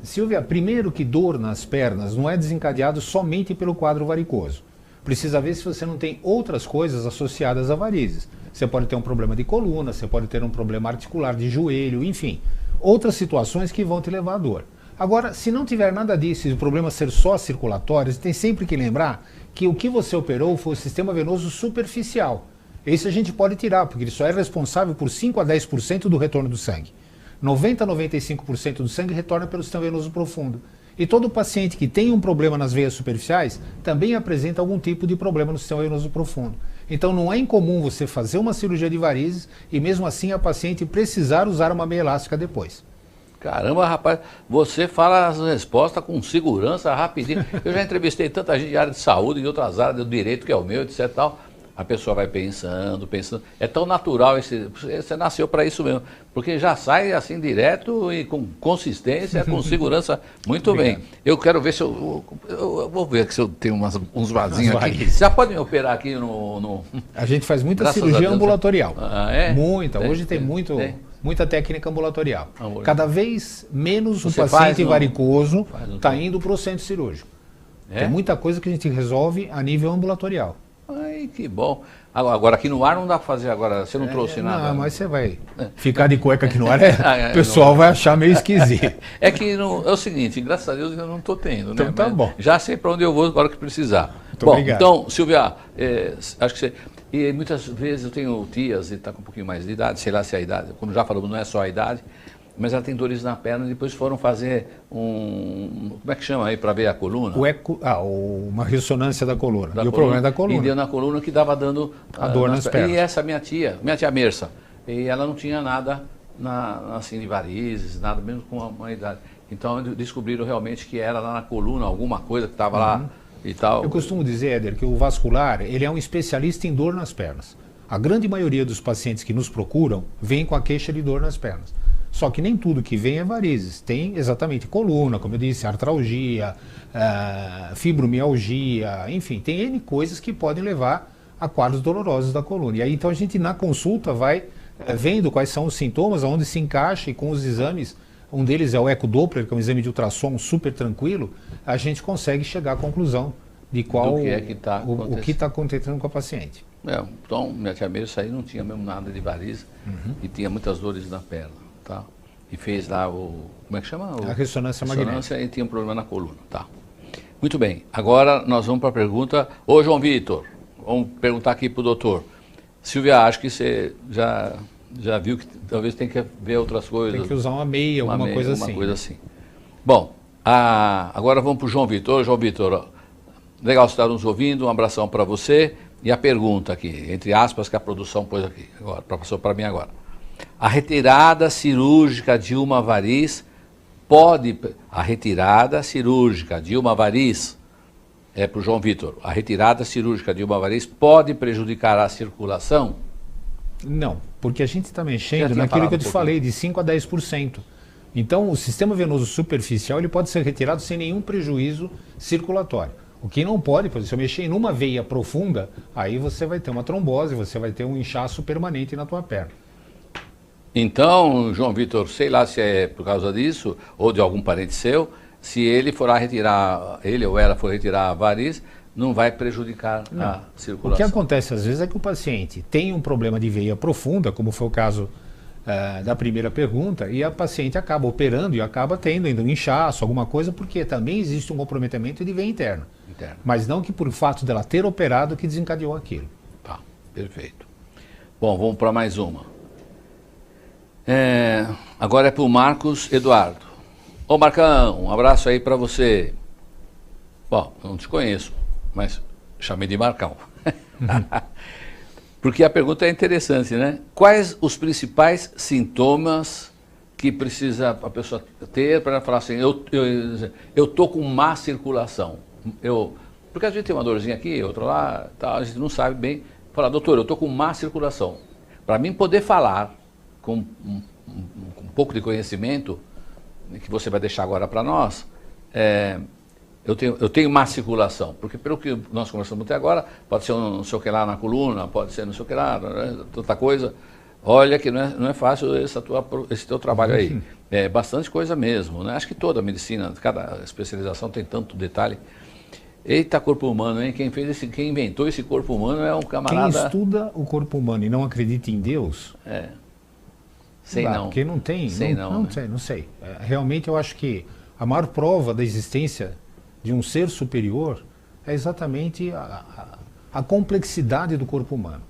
Silvia, primeiro que dor nas pernas não é desencadeado somente pelo quadro varicoso. Precisa ver se você não tem outras coisas associadas a varizes. Você pode ter um problema de coluna, você pode ter um problema articular de joelho, enfim. Outras situações que vão te levar à dor. Agora, se não tiver nada disso e o problema ser só circulatório, você tem sempre que lembrar que o que você operou foi o sistema venoso superficial. Esse a gente pode tirar, porque ele só é responsável por 5 a 10% do retorno do sangue. 90 a 95% do sangue retorna pelo sistema venoso profundo. E todo paciente que tem um problema nas veias superficiais também apresenta algum tipo de problema no sistema venoso profundo. Então não é incomum você fazer uma cirurgia de varizes e mesmo assim a paciente precisar usar uma meia elástica depois. Caramba, rapaz, você fala as respostas com segurança, rapidinho. Eu já entrevistei tanta gente de área de saúde e de outras áreas do direito, que é o meu, etc. Tal. A pessoa vai pensando. É tão natural, você nasceu para isso mesmo. Porque já sai assim direto e com consistência, com segurança. Muito bem. Eu quero ver se eu vou ver se eu tenho uns vasinhos aqui. Você já pode me operar aqui no... A gente faz muita cirurgia ambulatorial. Ah, é? Muita. Hoje tem muita técnica ambulatorial. Cada vez menos o paciente varicoso está indo para o centro cirúrgico. Tem muita coisa que a gente resolve a nível ambulatorial. Ai, que bom. Agora aqui no ar não dá para fazer agora, você não trouxe nada. Não, mas você vai ficar de cueca aqui no ar, o pessoal vai achar meio esquisito. É que é o seguinte, graças a Deus eu não estou tendo, então, né? Tá bom. Já sei para onde eu vou agora que precisar. Muito bom, obrigado. Então, Silvia, acho que você... E muitas vezes eu tenho tias, e está com um pouquinho mais de idade, sei lá se é a idade, como já falamos, não é só a idade, mas ela tem dores na perna e depois foram fazer como é que chama aí para ver a coluna? Uma ressonância da coluna. O problema é da coluna. E deu na coluna que estava dando a dor nas pernas. E essa minha tia Merça, e ela não tinha nada assim de varizes, nada, mesmo com uma idade. Então descobriram realmente que era lá na coluna, alguma coisa que estava lá e tal. Eu costumo dizer, Éder, que o vascular ele é um especialista em dor nas pernas. A grande maioria dos pacientes que nos procuram vem com a queixa de dor nas pernas. Só que nem tudo que vem é varizes. Tem exatamente coluna, como eu disse, artralgia, fibromialgia, enfim, tem N coisas que podem levar a quadros dolorosos da coluna. E aí então a gente na consulta vai vendo quais são os sintomas, aonde se encaixa e com os exames, um deles é o ecodoppler, que é um exame de ultrassom super tranquilo, a gente consegue chegar à conclusão de qual o que está acontecendo com a paciente. Então, minha tia Merça aí não tinha mesmo nada de variz e tinha muitas dores na perna. Tá? E fez lá como é que chama? A ressonância magnética. E tinha um problema na coluna. Tá. Muito bem. Agora nós vamos para a pergunta. Ô João Vitor, vamos perguntar aqui para o doutor. Silvia, acho que você já viu que talvez tem que ver outras coisas. Tem que usar uma meia, alguma coisa assim. Bom, agora vamos para o João Vitor. Ô João Vitor, legal você estar nos ouvindo, um abração para você. E a pergunta aqui, entre aspas, que a produção pôs aqui, agora, passou para mim agora. A retirada cirúrgica de uma variz a retirada cirúrgica de uma variz, para o João Vitor, a retirada cirúrgica de uma variz pode prejudicar a circulação? Não, porque a gente está mexendo naquilo que eu te falei, de 5 a 10%. Então, o sistema venoso superficial ele pode ser retirado sem nenhum prejuízo circulatório. O que não pode, por exemplo, se eu mexer em uma veia profunda, aí você vai ter uma trombose, você vai ter um inchaço permanente na tua perna. Então, João Vitor, sei lá se é por causa disso, ou de algum parente seu, se ele for retirar, ele ou ela for retirar a variz, não vai prejudicar a circulação. O que acontece às vezes é que o paciente tem um problema de veia profunda, como foi o caso da primeira pergunta, e a paciente acaba operando e acaba tendo ainda um inchaço, alguma coisa, porque também existe um comprometimento de veia interna. Mas não que por fato dela ter operado que desencadeou aquilo. Tá, perfeito. Bom, vamos para mais uma. Agora é para o Marcos Eduardo. Ô Marcão, um abraço aí para você. Bom, não te conheço, mas chamei de Marcão. Porque a pergunta é interessante, né? Quais os principais sintomas que precisa a pessoa ter para falar assim, eu tô com má circulação? Porque a gente tem uma dorzinha aqui, outra lá, tá, a gente não sabe bem. Falar, doutor, eu tô com má circulação. Para mim poder falar com um pouco de conhecimento, que você vai deixar agora para nós, eu tenho má circulação, porque pelo que nós conversamos até agora, pode ser um não sei o que lá na coluna, pode ser não sei o que lá, tanta coisa. Olha que não é fácil esse teu trabalho aí. É bastante coisa mesmo, né? Acho que toda a medicina, cada especialização tem tanto detalhe. Eita, corpo humano, hein? Quem inventou esse corpo humano é um camarada... Quem estuda o corpo humano e não acredita em Deus... Sei não. Porque não tem... Sei não, né? Não sei. Realmente eu acho que a maior prova da existência de um ser superior é exatamente a complexidade do corpo humano.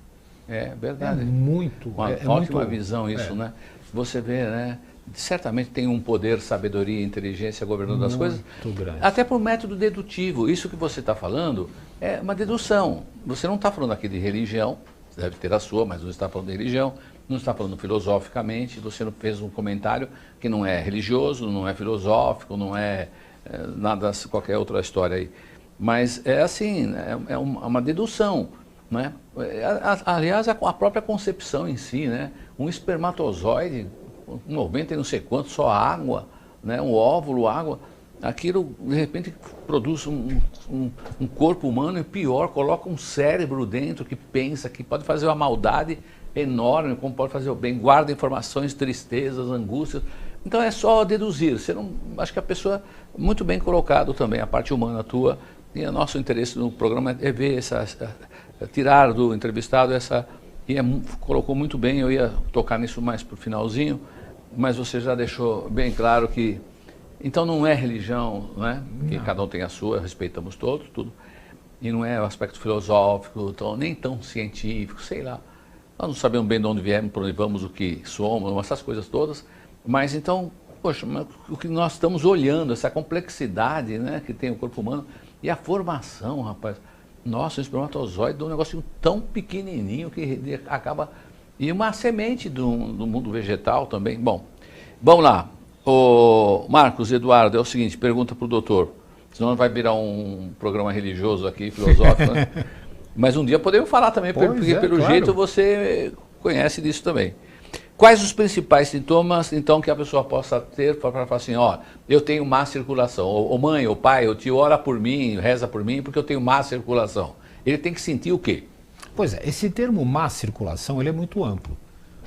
É verdade. É muito... Uma ótima visão isso, né? Você vê, né? Certamente tem um poder, sabedoria e inteligência governando as coisas. Grande. Até por método dedutivo. Isso que você está falando é uma dedução. Você não está falando aqui de religião, você deve ter a sua, mas não está falando de religião, não está falando filosoficamente, você não fez um comentário que não é religioso, não é filosófico, não é nada, qualquer outra história aí. Mas é assim, é uma dedução, né? Aliás, a própria concepção em si, né? Um espermatozoide, 90 e não sei quanto, só água, né? Um óvulo, água, aquilo de repente produz um corpo humano e pior, coloca um cérebro dentro que pensa, que pode fazer uma maldade enorme, como pode fazer o bem, guarda informações, tristezas, angústias. Então é só deduzir. Acho que a pessoa, muito bem colocado também, a parte humana tua, e o nosso interesse no programa é ver tirar do entrevistado colocou muito bem, eu ia tocar nisso mais para o finalzinho, mas você já deixou bem claro que, então não é religião, né? Que cada um tem a sua, respeitamos todos, tudo, e não é o aspecto filosófico, nem tão científico, sei lá. Nós não sabemos bem de onde viemos, para onde vamos, o que somos, essas coisas todas, mas então, poxa, o que nós estamos olhando, essa complexidade, né, que tem o corpo humano, e a formação, rapaz, nossa, um espermatozoide é um negocinho tão pequenininho que acaba... E uma semente do mundo vegetal também. Bom, vamos lá. O Marcos Eduardo, é o seguinte, pergunta para o doutor, senão vai virar um programa religioso aqui, filosófico, né? Mas um dia podemos falar também, porque pelo claro. Jeito você conhece disso também. Quais os principais sintomas, então, que a pessoa possa ter para falar assim, ó, eu tenho má circulação, ou mãe, ou pai, ou tio, ora por mim, reza por mim, porque eu tenho má circulação. Ele tem que sentir o quê? Pois é, esse termo má circulação, ele é muito amplo,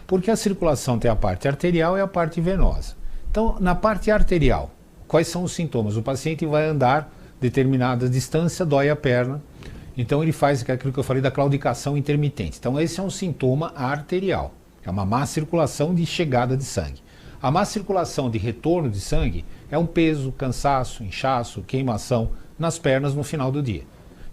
porque a circulação tem a parte arterial e a parte venosa. Então, na parte arterial, quais são os sintomas? O paciente vai andar determinada distância, dói a perna, então ele faz aquilo que eu falei da claudicação intermitente. Então, esse é um sintoma arterial. É uma má circulação de chegada de sangue. A má circulação de retorno de sangue é um peso, cansaço, inchaço, queimação nas pernas no final do dia.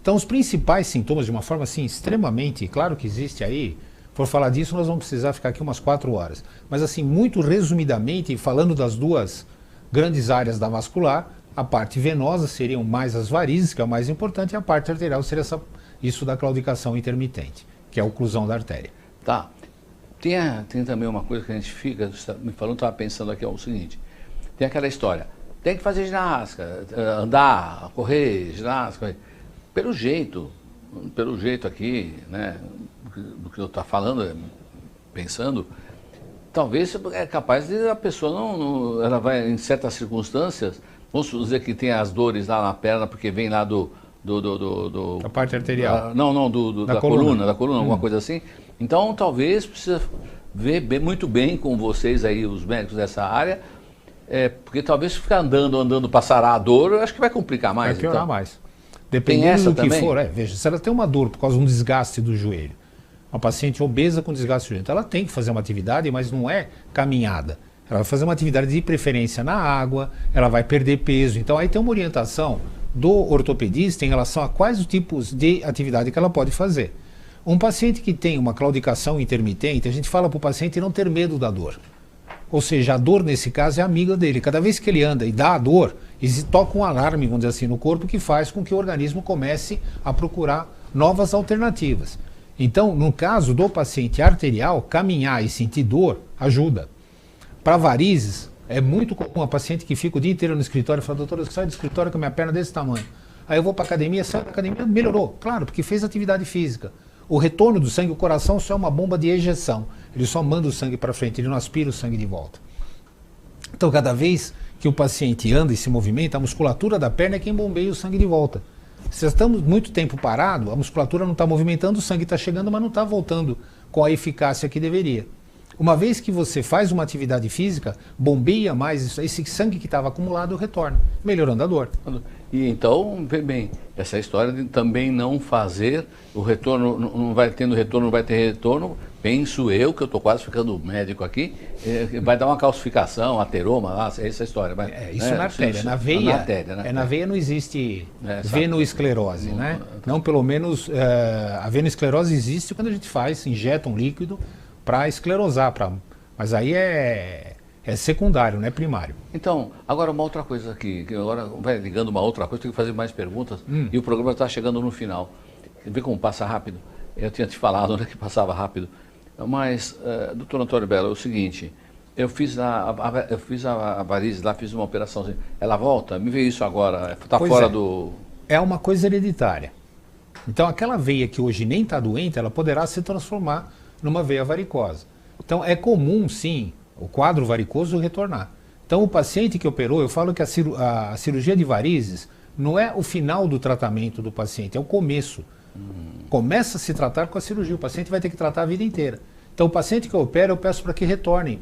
Então os principais sintomas, de uma forma assim extremamente, claro que existe aí, for falar disso nós vamos precisar ficar aqui umas 4 horas, mas assim muito resumidamente, falando das duas grandes áreas da vascular, a parte venosa seriam mais as varizes, que é o mais importante, e a parte arterial seria isso da claudicação intermitente, que é a oclusão da artéria. Tá. Tem também uma coisa que a gente fica me falando, estava pensando aqui, é o seguinte, tem aquela história, tem que fazer ginástica, andar, correr, ginástica, pelo jeito aqui, né, do que eu estou falando, pensando, talvez é capaz de a pessoa ela vai em certas circunstâncias, vamos dizer que tem as dores lá na perna, porque vem lá da parte arterial. Da coluna, alguma coisa assim. Então, talvez precisa ver muito bem com vocês aí, os médicos dessa área, porque talvez ficar andando para sarar a dor, eu acho que vai complicar mais. Vai piorar mais. Dependendo do que for, veja, se ela tem uma dor por causa de um desgaste do joelho, uma paciente obesa com desgaste do joelho, então ela tem que fazer uma atividade, mas não é caminhada. Ela vai fazer uma atividade de preferência na água, ela vai perder peso. Então aí tem uma orientação do ortopedista em relação a quais os tipos de atividade que ela pode fazer. Um paciente que tem uma claudicação intermitente, a gente fala para o paciente não ter medo da dor. Ou seja, a dor nesse caso é amiga dele. Cada vez que ele anda e dá a dor, toca um alarme, vamos dizer assim, no corpo que faz com que o organismo comece a procurar novas alternativas. Então, no caso do paciente arterial, caminhar e sentir dor ajuda. Para varizes, é muito comum a paciente que fica o dia inteiro no escritório e fala: doutor, eu saio do escritório com a minha perna desse tamanho. Aí eu vou para a academia, saio da academia, melhorou. Claro, porque fez atividade física. O retorno do sangue, o coração só é uma bomba de ejeção. Ele só manda o sangue para frente, ele não aspira o sangue de volta. Então, cada vez que o paciente anda e se movimenta, a musculatura da perna é quem bombeia o sangue de volta. Se estamos muito tempo parado, a musculatura não está movimentando, o sangue está chegando, mas não está voltando com a eficácia que deveria. Uma vez que você faz uma atividade física, bombeia mais isso, esse sangue que estava acumulado retorna, melhorando a dor. E então, vê bem, essa história de também não fazer o retorno, não vai tendo retorno, não vai ter retorno, penso eu, que eu estou quase ficando médico aqui, vai dar uma calcificação, ateroma, essa história. Vai, isso na artéria, na veia, na artéria, né? Na veia não existe venoesclerose, né? Não, pelo menos, a venoesclerose existe quando a gente injeta um líquido para esclerosar, mas aí é secundário, não é primário. Então, agora uma outra coisa aqui, que agora vai ligando uma outra coisa, tenho que fazer mais perguntas, e o programa está chegando no final. Vê como passa rápido? Eu tinha te falado, né, que passava rápido. Mas, doutor Antônio Bello, é o seguinte, eu fiz a varize lá, fiz uma operação, assim, ela volta, me veio isso agora, está fora do... É uma coisa hereditária. Então, aquela veia que hoje nem está doente, ela poderá se transformar numa veia varicosa. Então, é comum, sim, o quadro varicoso retornar. Então, o paciente que operou, eu falo que a cirurgia de varizes não é o final do tratamento do paciente, é o começo. Começa a se tratar com a cirurgia, o paciente vai ter que tratar a vida inteira. Então, o paciente que opera, eu peço para que retornem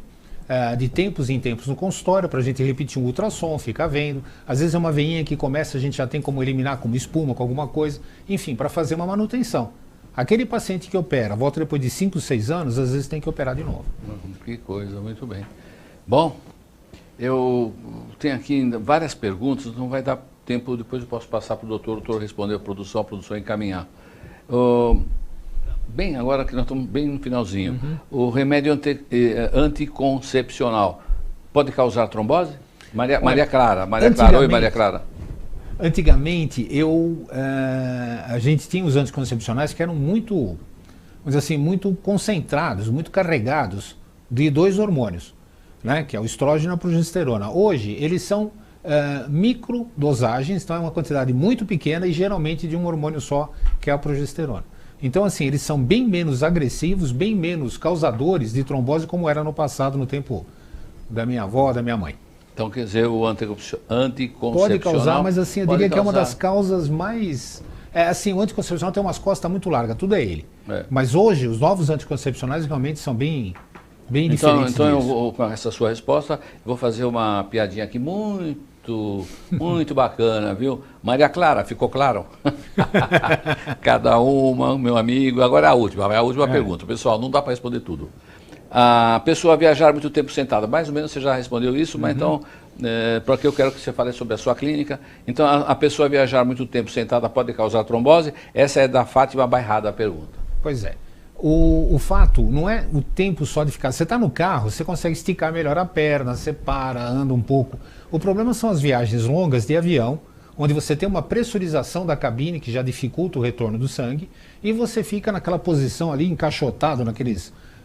de tempos em tempos no consultório, para a gente repetir um ultrassom, ficar vendo. Às vezes é uma veinha que começa, a gente já tem como eliminar, como espuma, com alguma coisa. Enfim, para fazer uma manutenção. Aquele paciente que opera, volta depois de 5, 6 anos, às vezes tem que operar de novo. Que coisa, muito bem. Bom, eu tenho aqui ainda várias perguntas, não vai dar tempo, depois eu posso passar para o doutor responder a produção encaminhar. Bem, agora que nós estamos bem no finalzinho, o remédio anticoncepcional pode causar trombose? Maria Clara, oi Maria Clara. Antigamente, a gente tinha os anticoncepcionais que eram muito, vamos dizer assim, muito concentrados, muito carregados de 2 hormônios, né, que é o estrógeno e a progesterona. Hoje, eles são microdosagens, então é uma quantidade muito pequena e geralmente de um hormônio só, que é a progesterona. Então, assim, eles são bem menos agressivos, bem menos causadores de trombose como era no passado, no tempo da minha avó, da minha mãe. Então, quer dizer, o anticoncepcional... Pode causar, mas assim, eu diria que é uma das causas mais... assim, o anticoncepcional tem umas costas muito largas, tudo é ele. Mas hoje, os novos anticoncepcionais realmente são bem diferentes. Então eu vou, com essa sua resposta, vou fazer uma piadinha aqui muito bacana, viu? Maria Clara, ficou claro? Cada uma, meu amigo. Agora é a última pergunta. Pessoal, não dá para responder tudo. A pessoa viajar muito tempo sentada, mais ou menos você já respondeu isso, mas então, porque eu quero que você fale sobre a sua clínica. Então, a pessoa viajar muito tempo sentada pode causar trombose? Essa é da Fátima Bairrada a pergunta. Pois é. O fato não é o tempo só de ficar. Você está no carro, você consegue esticar melhor a perna, você para, anda um pouco. O problema são as viagens longas de avião, onde você tem uma pressurização da cabine que já dificulta o retorno do sangue, e você fica naquela posição ali, encaixotado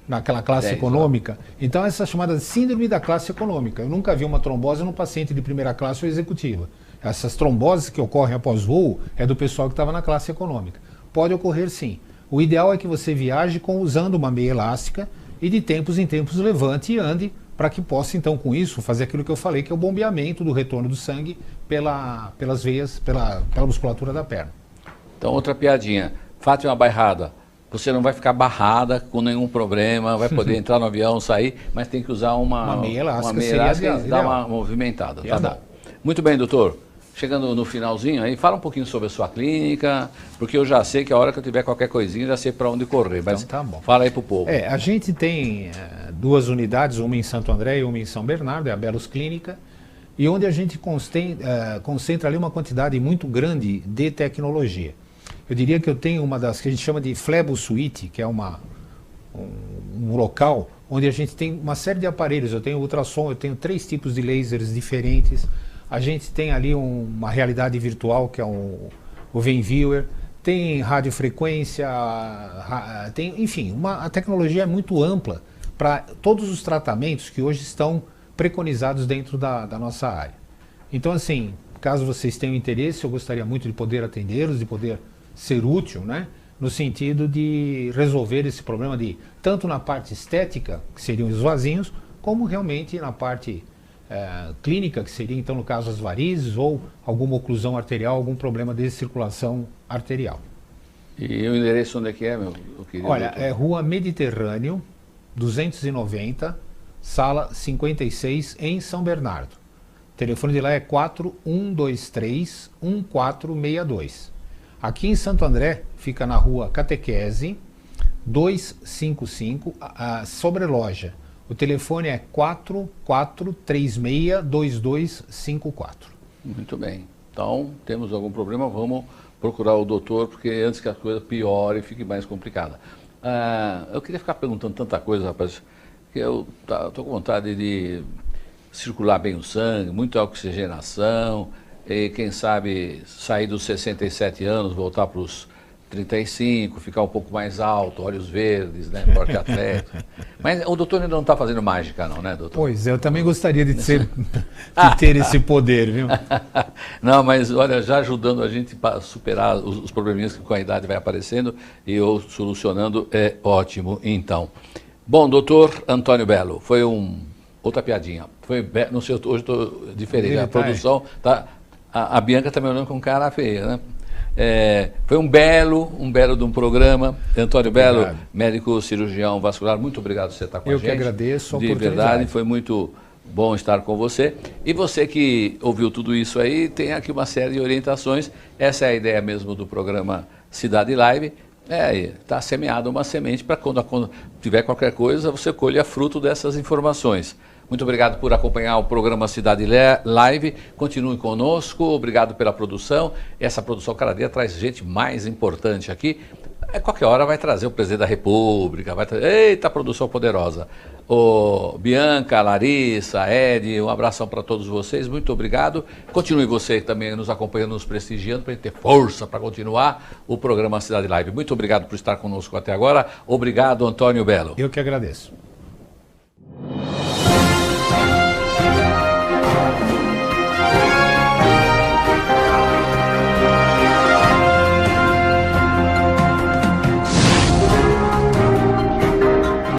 naquela classe econômica. Então, essa é chamada de síndrome da classe econômica. Eu nunca vi uma trombose num paciente de primeira classe ou executiva. Essas tromboses que ocorrem após voo é do pessoal que estava na classe econômica. Pode ocorrer sim. O ideal é que você viaje usando uma meia elástica e de tempos em tempos levante e ande para que possa, então, com isso, fazer aquilo que eu falei, que é o bombeamento do retorno do sangue pelas veias, pela musculatura da perna. Então, outra piadinha. Fátima Bairrada, você não vai ficar barrada com nenhum problema, vai poder entrar no avião, sair, mas tem que usar uma meia elástica e dar uma movimentada. Tá bom. Muito bem, doutor. Chegando no finalzinho aí, fala um pouquinho sobre a sua clínica, porque eu já sei que a hora que eu tiver qualquer coisinha, já sei para onde correr. Mas então, tá bom. Fala aí para o povo. A gente tem 2 unidades, uma em Santo André e uma em São Bernardo, é a Belos Clínica, e onde a gente concentra ali uma quantidade muito grande de tecnologia. Eu diria que eu tenho uma das que a gente chama de Flebo Suite, que é um local onde a gente tem uma série de aparelhos. Eu tenho ultrassom, eu tenho 3 tipos de lasers diferentes. A gente tem ali uma realidade virtual, que é o VenViewer. Tem radiofrequência, enfim, a tecnologia é muito ampla para todos os tratamentos que hoje estão preconizados dentro da nossa área. Então, assim, caso vocês tenham interesse, eu gostaria muito de poder atendê-los, de poder ser útil, né? No sentido de resolver esse problema tanto na parte estética, que seriam os vasinhos, como realmente na parte clínica, que seria, então, no caso, as varizes ou alguma oclusão arterial, algum problema de circulação arterial. E o endereço onde é que é, meu querido? Olha, doutor? é Rua Mediterrâneo, 290, sala 56, em São Bernardo. O telefone de lá é 4123-1462. Aqui em Santo André, fica na Rua Catequese, 255, Sobreloja. O telefone é 4436-2254. Muito bem. Então, temos algum problema, vamos procurar o doutor, porque antes que a coisa piore e fique mais complicada. Eu queria ficar perguntando tanta coisa, rapaz, que eu estou com vontade de circular bem o sangue, muita oxigenação, e quem sabe sair dos 67 anos, voltar para os 35, ficar um pouco mais alto, olhos verdes, né, porte atlético. Mas o doutor ainda não está fazendo mágica não, né, doutor? Pois, eu também gostaria de ter esse poder, viu? Não, mas olha, já ajudando a gente a superar os probleminhas que com a idade vai aparecendo e eu solucionando, é ótimo, então. Bom, doutor Antônio Bello, foi outra piadinha. Não sei, hoje estou diferente, a produção, tá, a Bianca está me olhando com cara feia, né? Foi um belo de um programa. Antônio Bello, médico cirurgião vascular, muito obrigado por você estar com a gente. Eu que agradeço a oportunidade. De verdade, foi muito bom estar com você. E você que ouviu tudo isso aí, tem aqui uma série de orientações. Essa é a ideia mesmo do programa Cidade Live. Está semeada uma semente para quando tiver qualquer coisa, você colha fruto dessas informações. Muito obrigado por acompanhar o programa Cidade Live. Continue conosco, obrigado pela produção. Essa produção cada dia traz gente mais importante aqui. Qualquer hora vai trazer o presidente da República, vai trazer... Eita, produção poderosa. Bianca, Larissa, Ed, um abração para todos vocês, muito obrigado. Continue você também nos acompanhando, nos prestigiando, para a gente ter força para continuar o programa Cidade Live. Muito obrigado por estar conosco até agora. Obrigado, Antônio Bello. Eu que agradeço.